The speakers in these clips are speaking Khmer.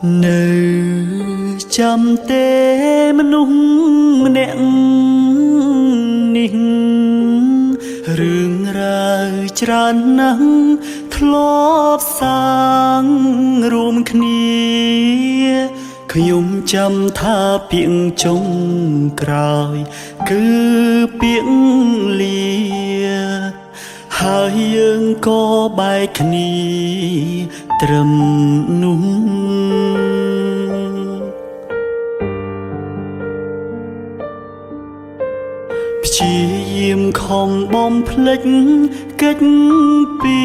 នៅចាំទេមនុស្សម្នាក់នេះរឿងរ៉ាវច្រើនណាស់ធ្លាប់សាងរួមគ្នាខ្ញុំចាំថាពាក្យចុងក្រោយគឺពាក្យលាហើយយើងក៏បែកគ្នាត្រឹមនោះព្យាយាមខំបំភ្លេចកិច្ចពី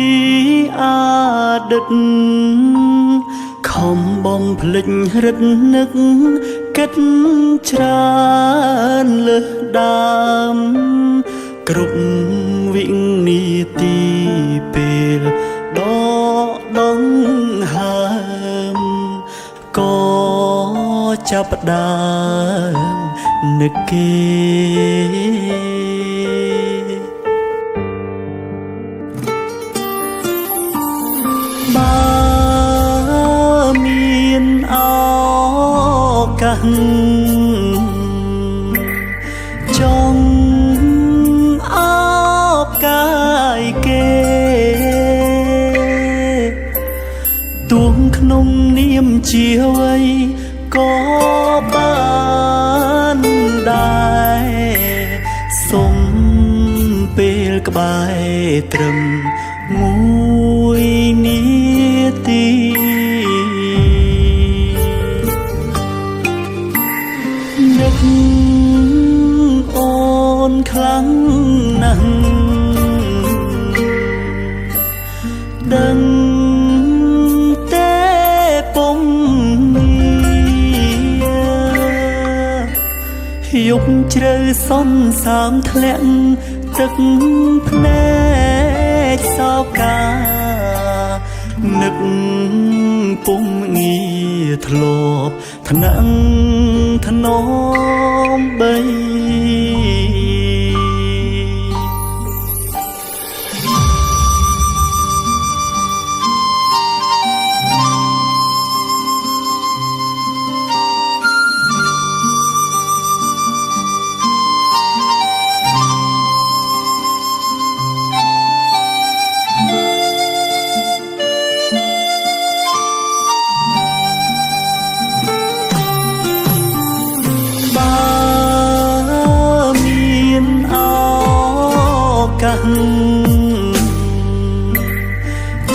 អតីតខំបំភ្លេចរឹតនឹកកិច្ចច្រើនលើសដើមគ្រប់វិនាទីពេលដកដង្ហើមក៏ចាប់ផ្ដើមនឹកគេបើមានឱកាសចង់អបកាយគេទួងក្នុងនាមជាអ្វីក៏បានដែរសុំពេលក្បែរត្រឹមមួយនាទីនឹកអូនខ្លាំងណាស់ដឹងទេពុំយប់ជ្រៅសន្សាមធ្លាក់ទឹកភ្នែកសោកានឹកពុំងាធ្លាប់ថ្នាក់ថ្នមបី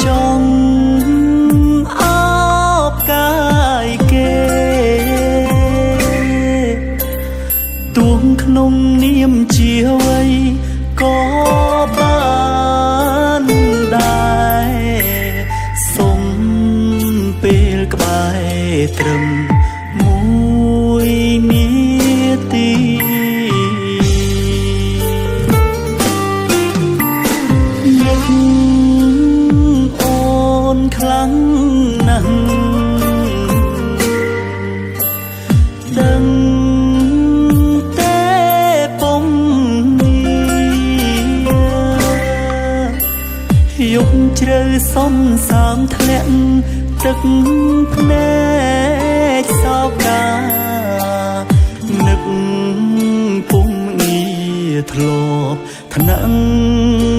ចង់អបកាយគេទួងក្នុងនាមជាអ្វីក៏បានដែរសុំពេលក្បែរត្រឹមមួយនាទីខ្លាំងណាស់ដឹងទេពុំយប់ជ្រៅសន្សាមធ្លាក់ទឹកភ្នែកសោកានឹកពុំងាធ្លាប់ថ្នាក់